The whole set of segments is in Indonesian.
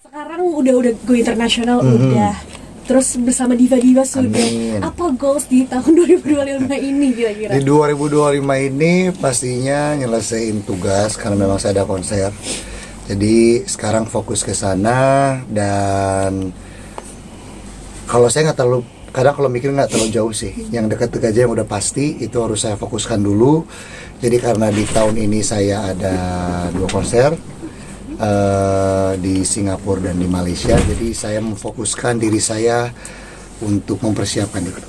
Sekarang udah go internasional, udah. Terus bersama diva-diva sudah. Amin. Apa goals di tahun 2025 ini kira-kira? Di 2025 ini pastinya nyelesain tugas karena memang saya ada konser. Jadi sekarang fokus ke sana, dan kalau saya nggak terlalu, kadang kalau mikir nggak terlalu jauh sih. Yang dekat-dekat aja yang udah pasti itu harus saya fokuskan dulu. Jadi karena di tahun ini saya ada 2 konser di Singapura dan di Malaysia, jadi saya memfokuskan diri saya untuk mempersiapkan itu.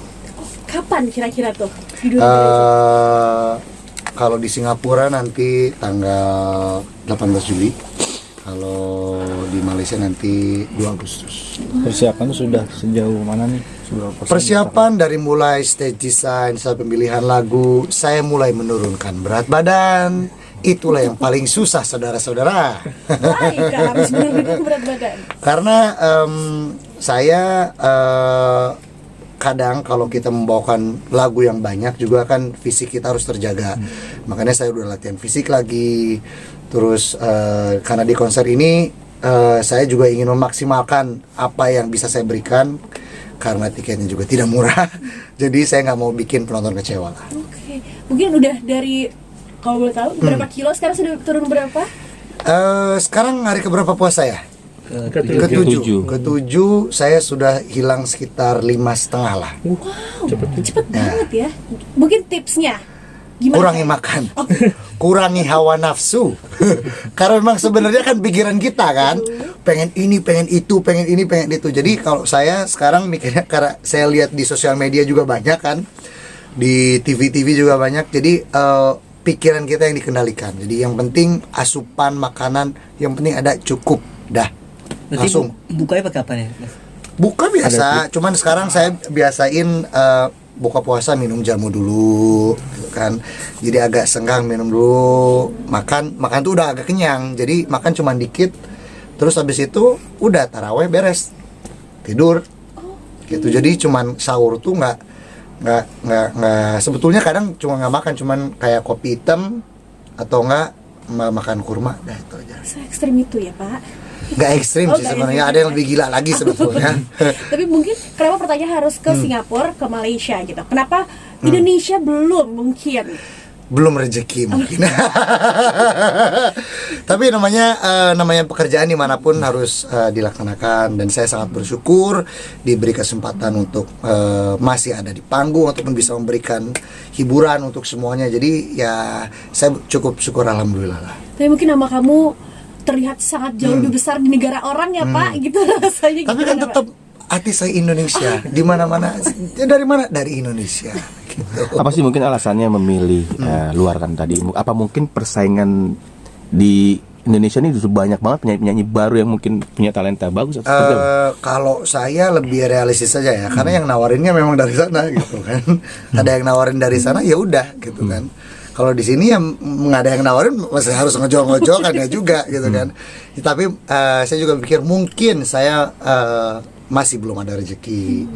Kapan kira-kira tuh? Di 2025? Kalau di Singapura nanti tanggal 18 Juli, kalau di Malaysia nanti 2 Agustus. Persiapan sudah sejauh mana nih? Persiapan dari mulai stage design sampai pemilihan lagu, saya mulai menurunkan berat badan. Itulah yang paling susah, saudara-saudara. Baik, harus menurunkan berat badan. Karena saya kadang kalau kita membawakan lagu yang banyak juga kan fisik kita harus terjaga. Makanya saya udah latihan fisik lagi. Terus karena di konser ini saya juga ingin memaksimalkan apa yang bisa saya berikan, karena tiketnya juga tidak murah. Jadi saya nggak mau bikin penonton kecewa lah. Oke. Mungkin udah dari, kalau boleh tahu, berapa kilo sekarang, sudah turun berapa? Sekarang hari keberapa puasa ya? Ketujuh. Saya sudah hilang sekitar 5,5 lah. Wow, cepet banget ya. Mungkin tipsnya gimana? Kurangi makan, kurangi hawa nafsu. Karena memang sebenarnya kan pikiran kita kan, pengen ini, pengen itu, pengen ini, pengen itu. Jadi kalau saya sekarang mikirnya, karena saya lihat di sosial media juga banyak kan, di TV-TV juga banyak. Jadi pikiran kita yang dikendalikan. Jadi yang penting asupan makanan, yang penting ada cukup, dah. Berarti Langsung. bukanya pakai apa nih, Mas? Buka biasa, cuman sekarang saya biasain buka puasa minum jamu dulu, gitu kan. Jadi agak senggang minum dulu, makan tuh udah agak kenyang. Jadi makan cuman dikit, terus habis itu udah taraweh beres, tidur, gitu. Jadi cuman sahur tuh nggak sebetulnya kadang cuma nggak makan, cuman kayak kopi hitam atau nggak makan kurma, dah itu aja. Se-ekstrim itu ya, Pak? Nggak ekstrim sih sebenarnya, ada yang lebih gila lagi sebetulnya. Tapi mungkin kenapa pertanyaan harus ke Singapura, ke Malaysia gitu? Kenapa Indonesia belum mungkin? Belum rezeki mungkin. Tapi namanya pekerjaan dimanapun harus dilaksanakan, dan saya sangat bersyukur diberi kesempatan untuk masih ada di panggung ataupun bisa memberikan hiburan untuk semuanya. Jadi ya saya cukup syukur, alhamdulillah lah. Tapi mungkin nama kamu terlihat sangat jauh lebih besar di negara orang ya, Pak, gitu rasanya. Tapi kan tetap hati saya Indonesia, di mana-mana. Dari mana? Dari Indonesia. Gitu. Apa sih mungkin alasannya memilih luar kan tadi? Apa mungkin persaingan di Indonesia ini justru banyak banget penyanyi-penyanyi baru yang mungkin punya talenta bagus? Kalau saya lebih realistis saja ya, karena yang nawarinnya memang dari sana gitu kan. Ada yang nawarin dari sana, ya udah gitu kan. Kalau di sini ya nggak ada yang nawarin, masih harus ngejol-ngejol kan ya juga gitu kan. Tapi saya juga pikir mungkin saya masih belum ada rezeki.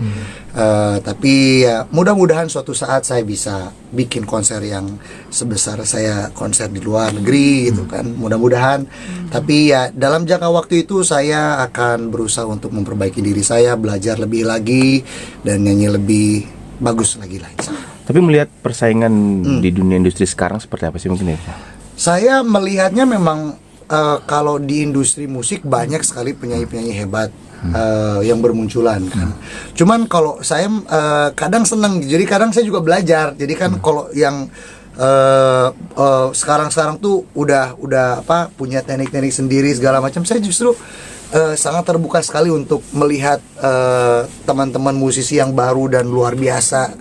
Tapi ya mudah-mudahan suatu saat saya bisa bikin konser yang sebesar saya konser di luar negeri gitu kan. Mudah-mudahan. Tapi ya dalam jangka waktu itu saya akan berusaha untuk memperbaiki diri saya, belajar lebih lagi, dan nyanyi lebih bagus lagi lah. Tapi melihat persaingan di dunia industri sekarang seperti apa sih mungkin ya? Saya melihatnya memang kalau di industri musik banyak sekali penyanyi-penyanyi hebat yang bermunculan kan. Cuman kalau saya kadang senang, jadi kadang saya juga belajar. Jadi kan kalau yang sekarang tuh udah punya teknik-teknik sendiri segala macam, saya justru sangat terbuka sekali untuk melihat teman-teman musisi yang baru dan luar biasa,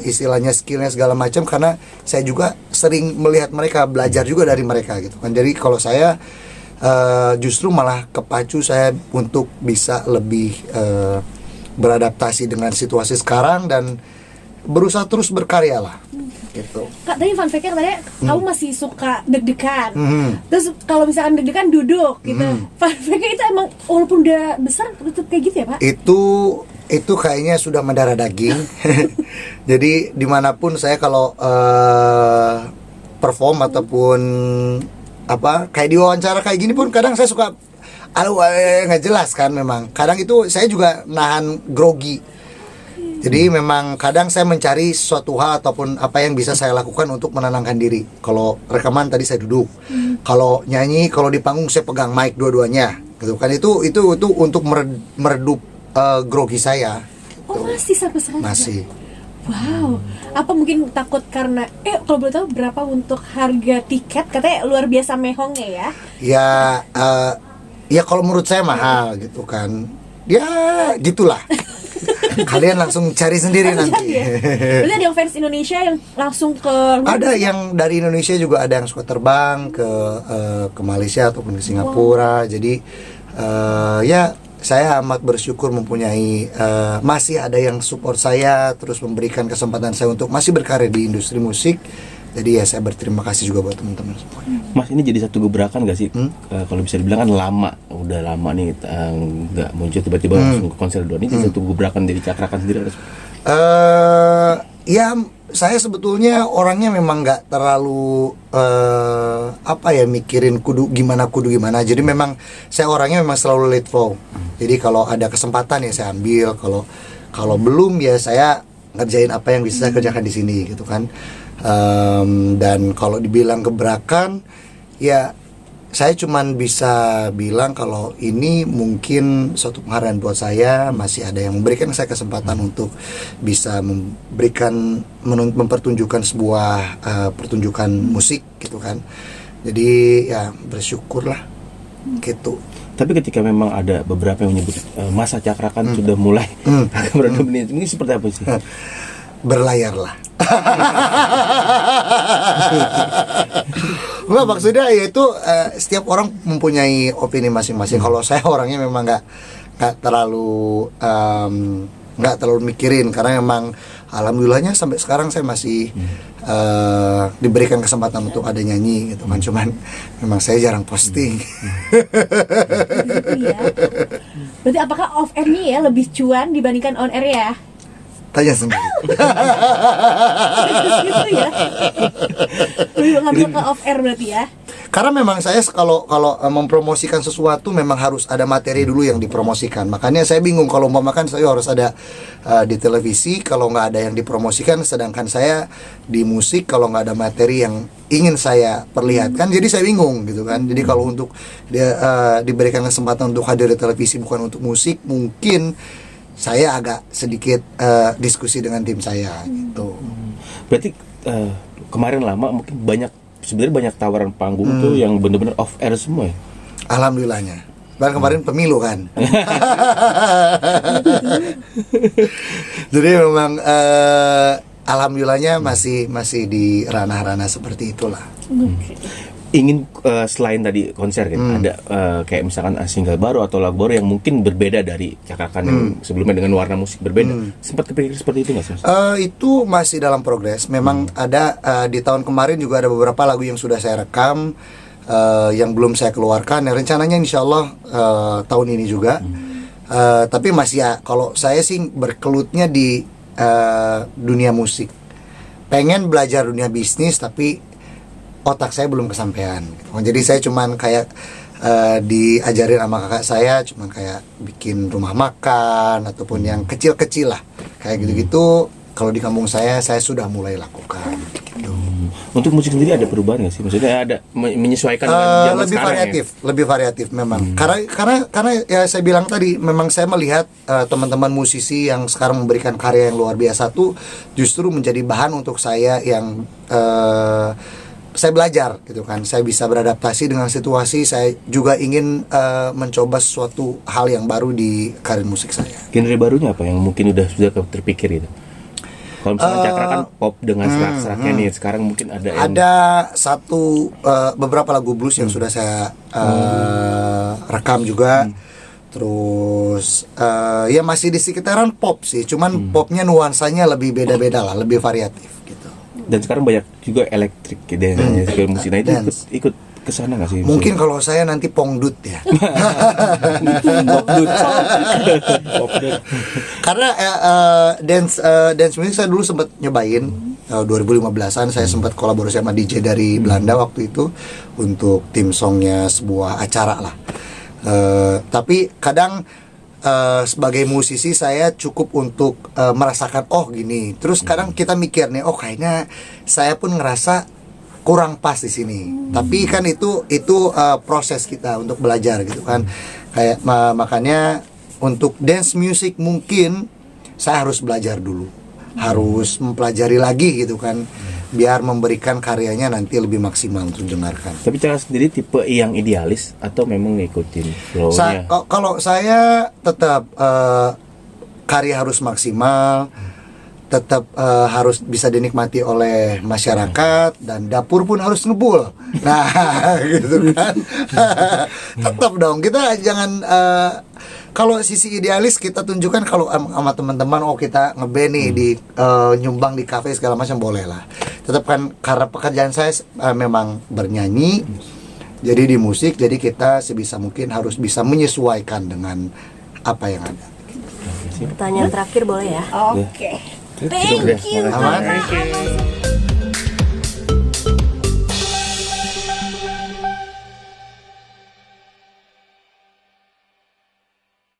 istilahnya skillnya segala macam, karena saya juga sering melihat mereka, belajar juga dari mereka gitu kan. Jadi kalau saya justru malah kepacu saya untuk bisa lebih beradaptasi dengan situasi sekarang dan berusaha terus berkarya lah. Gitu. Kak, tadi fun fact-nya katanya kamu masih suka deg-degan. Terus kalau misalkan deg-degan duduk gitu. Fun fact-nya itu emang walaupun udah besar tetap kayak gitu ya, Pak? Itu itu kayaknya sudah mendarah daging. Jadi dimanapun saya kalau perform ataupun apa kayak diwawancara kayak gini pun kadang saya suka nggak jelas kan, memang kadang itu saya juga nahan grogi. Jadi memang kadang saya mencari suatu hal ataupun apa yang bisa saya lakukan untuk menenangkan diri. Kalau rekaman tadi saya duduk, kalau nyanyi, kalau di panggung saya pegang mic dua-duanya, gitu kan. Itu untuk meredup grogi saya. Oh masih sampai sekarang? Masih. Wow, apa mungkin takut karena kalau boleh tahu berapa untuk harga tiket? Katanya luar biasa mehongnya ya? Ya kalau menurut saya mahal gitu kan. Ya gitulah. Kalian langsung cari sendiri nanti. Berarti ada yang fans Indonesia yang langsung ke ada yang dari Indonesia juga, ada yang suka terbang ke Malaysia ataupun ke Singapura. Jadi ya saya amat bersyukur mempunyai masih ada yang support saya, terus memberikan kesempatan saya untuk masih berkarya di industri musik. Jadi ya saya berterima kasih juga buat teman-teman semua. Mas, ini jadi satu gebrakan gak sih? Kalau bisa dibilang kan lama, udah lama nih nggak muncul, tiba-tiba langsung ke konser dua. Ini jadi satu gebrakan dari Cakrakan sendiri. Ya saya sebetulnya orangnya memang nggak terlalu mikirin kudu gimana. Jadi memang saya orangnya memang selalu let flow. Jadi kalau ada kesempatan ya saya ambil. Kalau belum ya saya ngerjain apa yang bisa saya kerjakan di sini gitu kan. Dan kalau dibilang gebrakan, ya saya cuman bisa bilang kalau ini mungkin suatu penghargaan buat saya. Masih ada yang memberikan saya kesempatan untuk bisa mempertunjukkan sebuah pertunjukan musik gitu kan. Jadi ya bersyukurlah gitu. Tapi ketika memang ada beberapa yang menyebut masa Cakrakan sudah mulai berada ini seperti apa sih? Berlayarlah. Enggak, maksudnya ya itu setiap orang mempunyai opini masing-masing. Kalau saya orangnya memang nggak terlalu mikirin, karena memang alhamdulillahnya sampai sekarang saya masih diberikan kesempatan untuk ada nyanyi gitu kan. Cuman memang saya jarang posting. Gitu ya. Berarti apakah off air-nya ya lebih cuan dibandingkan on air ya? Tanya sendiri. Gitu ya. Lebih ngambil ke off air berarti ya. Karena memang saya kalau mempromosikan sesuatu memang harus ada materi dulu yang dipromosikan. Makanya saya bingung kalau umpamakan saya harus ada di televisi, kalau nggak ada yang dipromosikan, sedangkan saya di musik kalau nggak ada materi yang ingin saya perlihatkan, jadi saya bingung gitu kan. Jadi kalau untuk diberikan kesempatan untuk hadir di televisi bukan untuk musik, mungkin saya agak sedikit diskusi dengan tim saya gitu. Berarti kemarin lama mungkin sebenarnya banyak tawaran panggung tuh yang benar-benar off air semua ya? Alhamdulillahnya. Bahkan kemarin pemilu kan. Jadi memang alhamdulillahnya masih di ranah-ranah seperti itulah. Ingin selain tadi konser gitu, ada kayak misalkan single baru atau lagu baru yang mungkin berbeda dari Cakrakan yang sebelumnya dengan warna musik berbeda. Sempat kepikir seperti itu nggak sih, Mas? Itu masih dalam progres. Memang ada di tahun kemarin juga ada beberapa lagu yang sudah saya rekam, yang belum saya keluarkan. Rencananya insya Allah tahun ini juga. Tapi masih ya, kalau saya sih berkelutnya di dunia musik. Pengen belajar dunia bisnis tapi otak saya belum kesampaian. Jadi saya cuman kayak diajarin sama kakak saya, cuman kayak bikin rumah makan ataupun yang kecil-kecil lah, kayak gitu-gitu. Kalau di kampung saya sudah mulai lakukan. Gitu. Untuk musik sendiri ada perubahan nggak sih? Maksudnya ada menyesuaikan dengan zaman lebih sekarang variatif, ya? lebih variatif memang. Karena ya saya bilang tadi, memang saya melihat teman-teman musisi yang sekarang memberikan karya yang luar biasa tuh justru menjadi bahan untuk saya yang saya belajar gitu kan. Saya bisa beradaptasi dengan situasi. Saya juga ingin mencoba sesuatu hal yang baru di karir musik saya. Genre barunya apa yang mungkin sudah terpikir gitu? Kalau misalnya Cakrakan pop dengan serak-seraknya nih, sekarang mungkin ada yang... Ada beberapa lagu blues yang sudah saya rekam juga. Terus ya masih di sekitaran pop sih, cuman popnya nuansanya lebih beda-beda lah, lebih variatif gitu. Dan sekarang banyak juga elektrik dan musik. Nah itu ikut ke sana nggak sih? Mungkin kalau saya nanti pongdut ya. Popdut. Popdut. Karena dance music saya dulu sempat nyobain 2015-an saya sempat kolaborasi sama DJ dari Belanda waktu itu untuk tim songnya sebuah acara lah. Tapi kadang sebagai musisi saya cukup untuk merasakan gini. Terus kadang kita mikir nih, kayaknya saya pun ngerasa kurang pas di sini. Tapi kan itu proses kita untuk belajar gitu kan. Kayak makanya untuk dance music mungkin saya harus belajar dulu. Harus mempelajari lagi gitu kan. Biar memberikan karyanya nanti lebih maksimal untuk didengarkan. Tapi cara sendiri tipe yang idealis atau memang ngikutin flow-nya? Kalau saya tetap karya harus maksimal, tetap harus bisa dinikmati oleh masyarakat dan dapur pun harus ngebul. Nah, gitu kan. Tetap dong kita jangan kalau sisi idealis kita tunjukkan kalau sama teman-teman kita ngeband nih di nyumbang di kafe segala macam boleh lah. Tetap kan karena pekerjaan saya memang bernyanyi. Jadi di musik jadi kita sebisa mungkin harus bisa menyesuaikan dengan apa yang ada. Pertanyaan terakhir boleh ya? Oke. Cukup Thank deh, you. makasih. Aman.